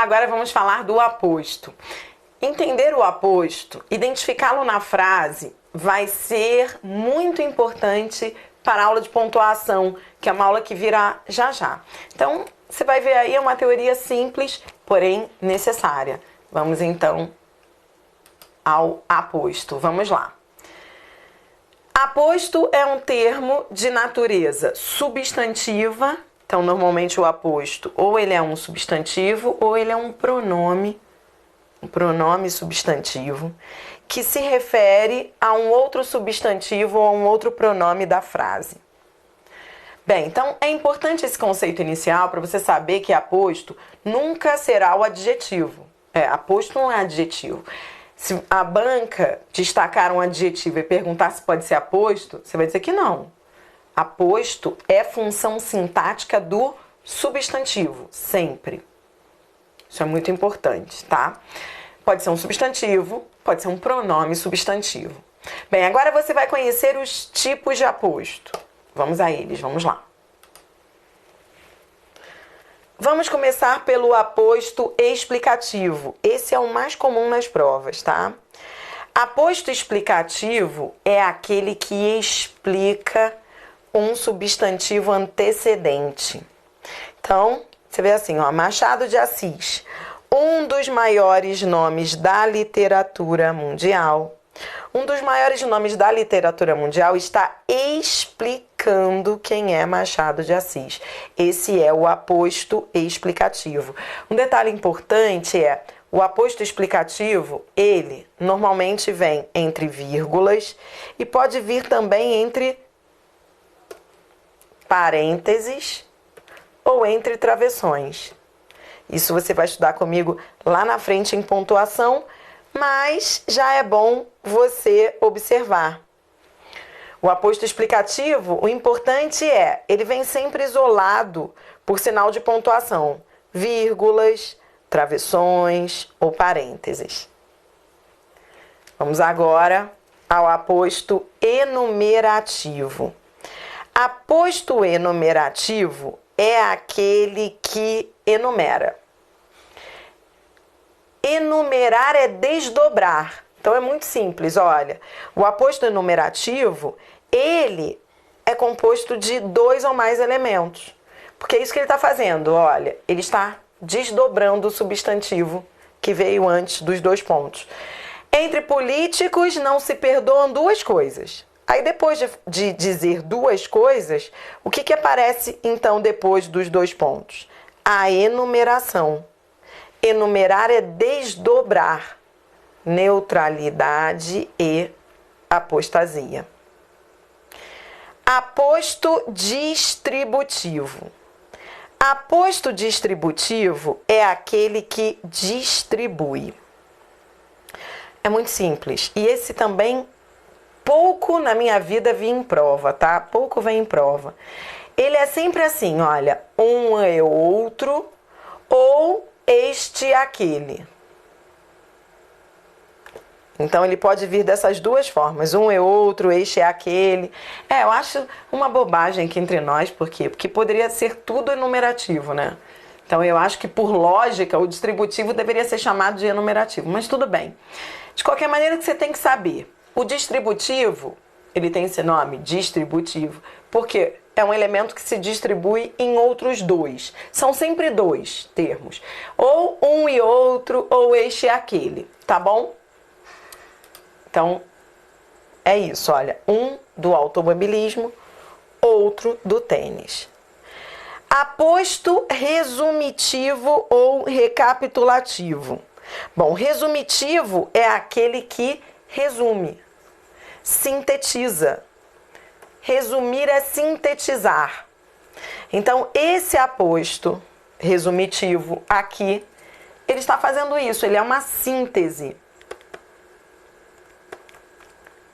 agora vamos falar do aposto. Entender o aposto, identificá-lo na frase, vai ser muito importante para a aula de pontuação, que é uma aula que virá já já. Então, você vai ver aí, é uma teoria simples, porém necessária. Vamos então ao aposto. Vamos lá. Aposto é um termo de natureza substantiva. Então, normalmente o aposto ou ele é um substantivo ou ele é um pronome substantivo, que se refere a um outro substantivo ou a um outro pronome da frase. Bem, então é importante esse conceito inicial para você saber que aposto nunca será o adjetivo. Aposto não é adjetivo. Se a banca destacar um adjetivo e perguntar se pode ser aposto, você vai dizer que não. Aposto é função sintática do substantivo, sempre. Isso é muito importante, tá? Pode ser um substantivo, pode ser um pronome substantivo. Bem, agora você vai conhecer os tipos de aposto. Vamos a eles, vamos lá. Vamos começar pelo aposto explicativo. Esse é o mais comum nas provas, tá? Aposto explicativo é aquele que explica um substantivo antecedente. Então, você vê assim, ó, Machado de Assis, um dos maiores nomes da literatura mundial. Um dos maiores nomes da literatura mundial está explicando quem é Machado de Assis. Esse é o aposto explicativo. Um detalhe importante é, o aposto explicativo, ele normalmente vem entre vírgulas e pode vir também entre parênteses ou entre travessões. Isso você vai estudar comigo lá na frente em pontuação, mas já é bom você observar. O aposto explicativo, o importante é, ele vem sempre isolado por sinal de pontuação, vírgulas, travessões ou parênteses. Vamos agora ao aposto enumerativo. Aposto enumerativo é aquele que enumera. Enumerar é desdobrar. Então é muito simples, olha. O aposto enumerativo, ele é composto de 2 ou mais elementos. Porque é isso que ele está fazendo, olha. Ele está desdobrando o substantivo que veio antes dos 2 pontos. Entre políticos não se perdoam 2 coisas. Aí depois de dizer 2 coisas, o que aparece então depois dos 2 pontos? A enumeração. Enumerar é desdobrar. Neutralidade e apostasia. Aposto distributivo. Aposto distributivo é aquele que distribui. É muito simples. E esse também pouco na minha vida vi em prova, tá? Pouco vem em prova. Ele é sempre assim, olha, um é outro ou este é aquele. Então ele pode vir dessas 2 formas, um é outro, este é aquele. Eu acho uma bobagem aqui entre nós, por quê? Porque poderia ser tudo enumerativo, né? Então eu acho que por lógica o distributivo deveria ser chamado de enumerativo, mas tudo bem. De qualquer maneira que você tem que saber, o distributivo, ele tem esse nome, distributivo, porque é um elemento que se distribui em outros 2. São sempre 2 termos. Ou um e outro, ou este e aquele, tá bom? Então, é isso, olha. Um do automobilismo, outro do tênis. Aposto resumitivo ou recapitulativo. Bom, resumitivo é aquele que resume, sintetiza. Resumir é sintetizar. Então, esse aposto resumitivo aqui, ele está fazendo isso, ele é uma síntese.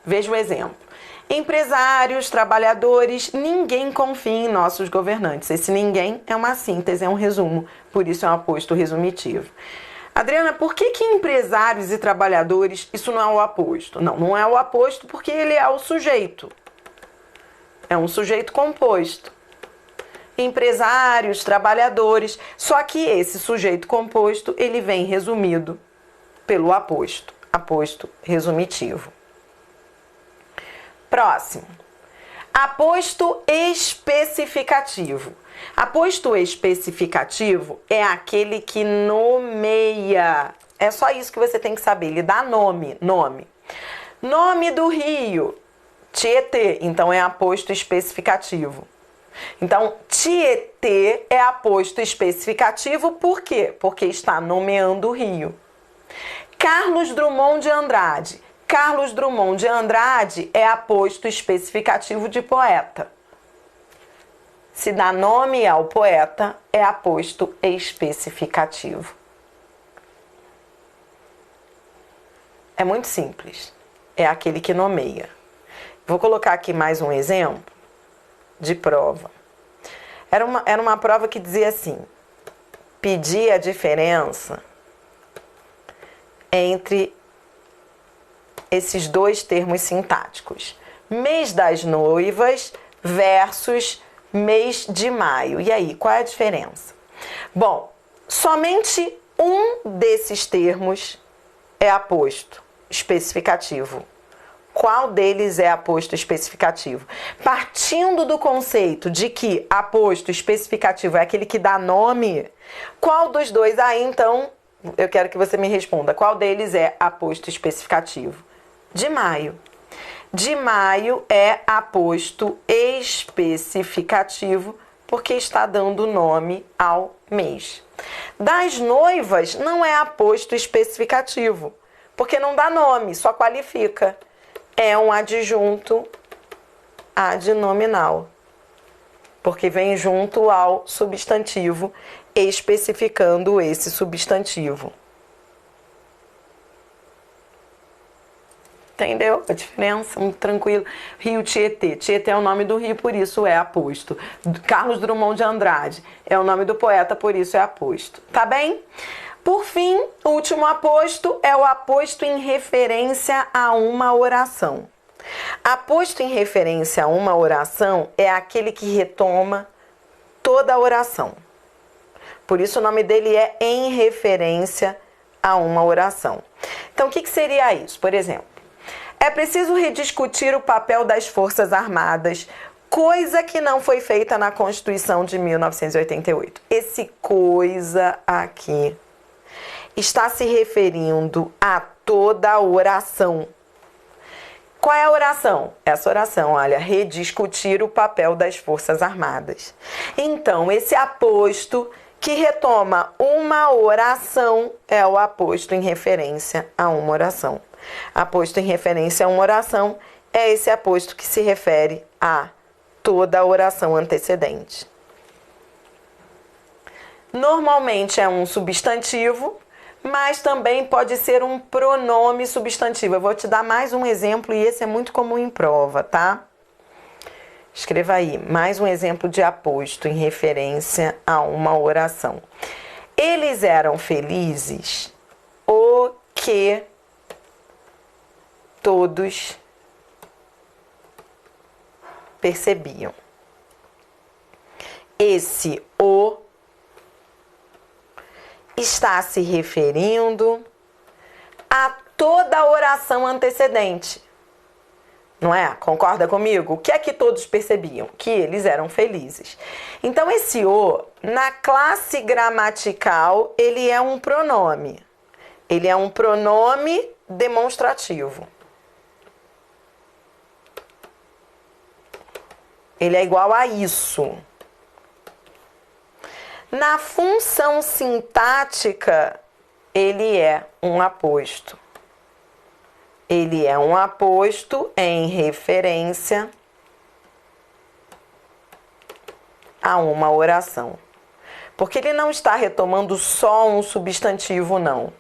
Veja o exemplo. Empresários, trabalhadores, ninguém confia em nossos governantes. Esse ninguém é uma síntese, é um resumo, por isso é um aposto resumitivo. Adriana, por que empresários e trabalhadores, isso não é o aposto? Não, não é o aposto porque ele é o sujeito. É um sujeito composto. empresários, trabalhadores. Só que esse sujeito composto, ele vem resumido pelo aposto, aposto resumitivo. Próximo. Aposto especificativo. Aposto especificativo é aquele que nomeia. É só isso que você tem que saber. Ele dá nome. Nome do rio. Tietê. Então é aposto especificativo. Então, Tietê é aposto especificativo por quê? Porque está nomeando o rio. Carlos Drummond de Andrade. Carlos Drummond de Andrade é aposto especificativo de poeta. Se dá nome ao poeta, é aposto especificativo. É muito simples. É aquele que nomeia. Vou colocar aqui mais um exemplo de prova. Era uma prova que dizia assim: pedir a diferença entre esses dois termos sintáticos. Mês das noivas versus mês de maio. E aí, qual é a diferença? Bom, somente um desses termos é aposto especificativo. Qual deles é aposto especificativo? Partindo do conceito de que aposto especificativo é aquele que dá nome, qual dos dois? Aí, então, eu quero que você me responda. Qual deles é aposto especificativo? De maio. De maio é aposto especificativo porque está dando nome ao mês. Das noivas não é aposto especificativo porque não dá nome, só qualifica. É um adjunto adnominal, porque vem junto ao substantivo, especificando esse substantivo. Entendeu a diferença? Muito tranquilo. Rio Tietê. Tietê é o nome do rio, por isso é aposto. Carlos Drummond de Andrade é o nome do poeta, por isso é aposto. Tá bem? Por fim, o último aposto é o aposto em referência a uma oração. Aposto em referência a uma oração é aquele que retoma toda a oração. Por isso o nome dele é em referência a uma oração. Então, o que seria isso? Por exemplo, é preciso rediscutir o papel das Forças Armadas, coisa que não foi feita na Constituição de 1988. Esse coisa aqui está se referindo a toda a oração. Qual é a oração? Essa oração, olha, rediscutir o papel das Forças Armadas. Então, esse aposto que retoma uma oração é o aposto em referência a uma oração. Aposto em referência a uma oração é esse aposto que se refere a toda a oração antecedente. Normalmente é um substantivo, mas também pode ser um pronome substantivo. Eu vou te dar mais um exemplo e esse é muito comum em prova, tá? Escreva aí, mais um exemplo de aposto em referência a uma oração. Eles eram felizes o que todos percebiam. Esse o está se referindo a toda a oração antecedente. Não é? Concorda comigo? O que é que todos percebiam? Que eles eram felizes. Então, esse o, na classe gramatical, ele é um pronome. Ele é um pronome demonstrativo. Ele é igual a isso. Na função sintática, ele é um aposto. Ele é um aposto em referência a uma oração. Porque ele não está retomando só um substantivo, não.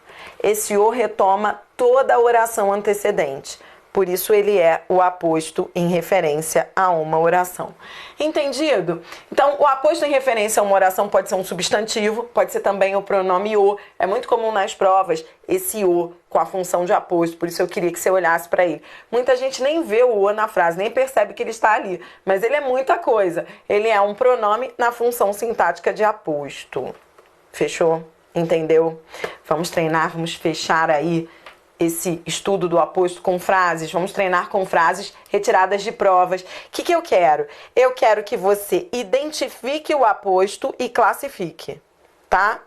Esse o retoma toda a oração antecedente. Por isso ele é o aposto em referência a uma oração. Entendido? Então, o aposto em referência a uma oração pode ser um substantivo, pode ser também o pronome o. É muito comum nas provas esse o com a função de aposto, por isso eu queria que você olhasse para ele. Muita gente nem vê o o na frase, nem percebe que ele está ali, mas ele é muita coisa. Ele é um pronome na função sintática de aposto. Fechou? Entendeu? Vamos treinar, vamos fechar aí esse estudo do aposto com frases, vamos treinar com frases retiradas de provas. O que eu quero? Eu quero que você identifique o aposto e classifique, tá?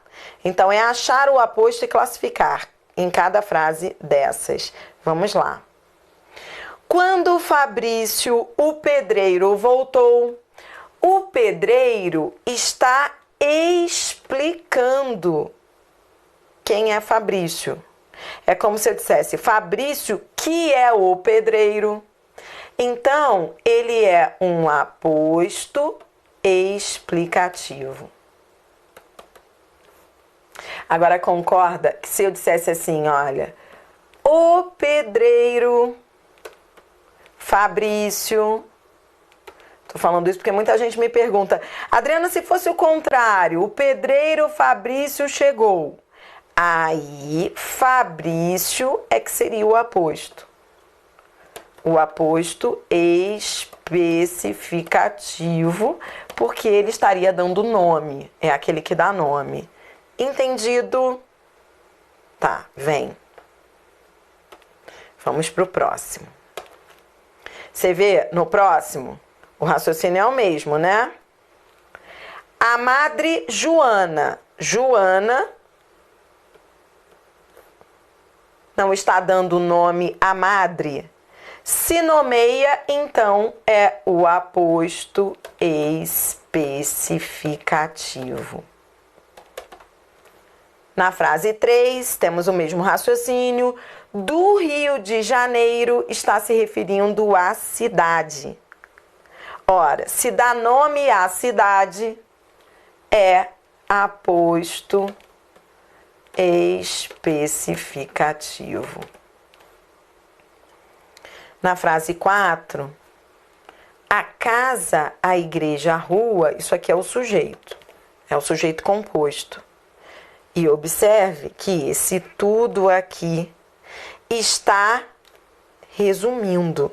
Então, é achar o aposto e classificar em cada frase dessas. Vamos lá. Quando Fabrício, o pedreiro, voltou, o pedreiro está explicando quem é Fabrício. É como se eu dissesse Fabrício, que é o pedreiro. Então, ele é um aposto explicativo. Agora, concorda que se eu dissesse assim, olha, o pedreiro Fabrício... Tô falando isso porque muita gente me pergunta, Adriana, se fosse o contrário, o pedreiro Fabrício chegou... Aí, Fabrício é que seria o aposto. O aposto especificativo, porque ele estaria dando nome. É aquele que dá nome. Entendido? Tá, vem. Vamos pro próximo. Você vê no próximo? O raciocínio é o mesmo, né? A madre Joana. Joana... não está dando nome à madre, se nomeia, então é o aposto especificativo. Na frase 3, temos o mesmo raciocínio. Do Rio de Janeiro está se referindo à cidade. Ora, se dá nome à cidade, é aposto especificativo. Na frase 4, a casa, a igreja, a rua, isso aqui é o sujeito composto. E observe que esse tudo aqui está resumindo.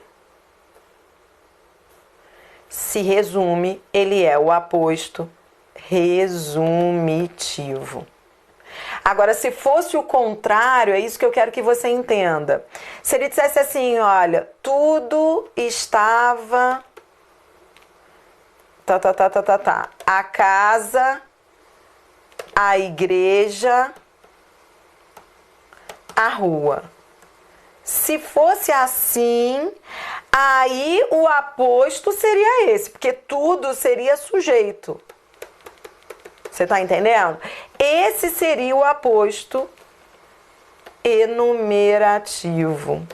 Se resume, ele é o aposto resumitivo. Agora, se fosse o contrário, é isso que eu quero que você entenda. Se ele dissesse assim, olha, tudo estava... A casa, a igreja, a rua. Se fosse assim, aí o aposto seria esse, porque tudo seria sujeito. Você está entendendo? Esse seria o aposto enumerativo.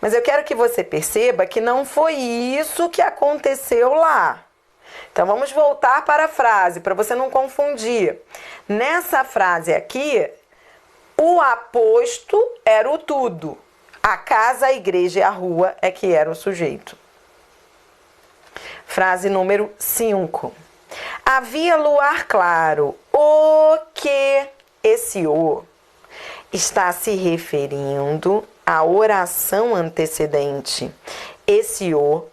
Mas eu quero que você perceba que não foi isso que aconteceu lá. Então, vamos voltar para a frase, para você não confundir. Nessa frase aqui, o aposto era o tudo. A casa, a igreja e a rua é que era o sujeito. Frase número 5. Havia luar claro. O que esse o está se referindo à oração antecedente. Esse o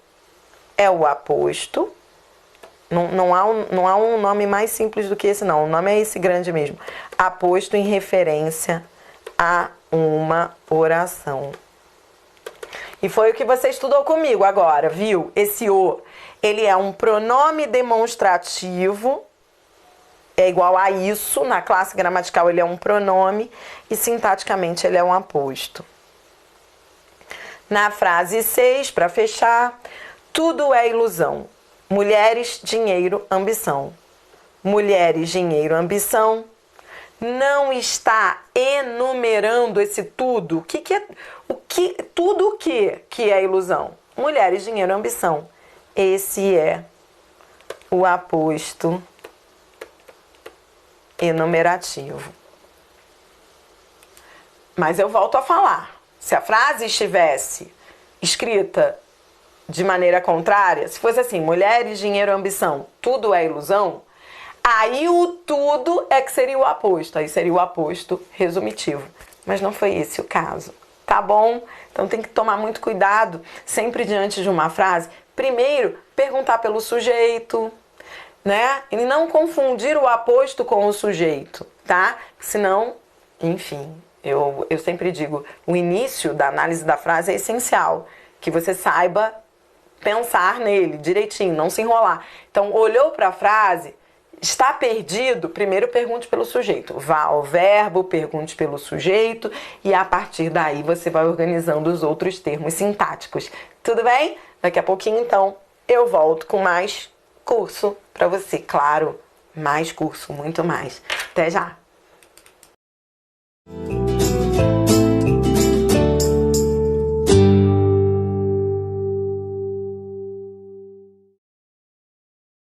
é o aposto. Não há um nome mais simples do que esse, não. O nome é esse grande mesmo. Aposto em referência a uma oração. E foi o que você estudou comigo agora, viu? Esse o, ele é um pronome demonstrativo, é igual a isso, na classe gramatical ele é um pronome e sintaticamente ele é um aposto. Na frase 6, para fechar, tudo é ilusão. Mulheres, dinheiro, ambição. Mulheres, dinheiro, ambição. Não está enumerando esse tudo. Tudo o que é ilusão? Mulheres, dinheiro, ambição. Esse é o aposto enumerativo. Mas eu volto a falar. Se a frase estivesse escrita de maneira contrária, se fosse assim, mulheres, dinheiro, ambição, tudo é ilusão, aí o tudo é que seria o aposto, aí seria o aposto resumitivo. Mas não foi esse o caso, tá bom? Então tem que tomar muito cuidado, sempre diante de uma frase, primeiro, perguntar pelo sujeito, né? E não confundir o aposto com o sujeito, tá? Senão, enfim, eu sempre digo, o início da análise da frase é essencial, que você saiba pensar nele direitinho, não se enrolar. Então, olhou para a frase, está perdido, primeiro pergunte pelo sujeito. Vá ao verbo, pergunte pelo sujeito e a partir daí você vai organizando os outros termos sintáticos. Tudo bem? Daqui a pouquinho, então, eu volto com mais curso para você. Claro, mais curso, muito mais. Até já!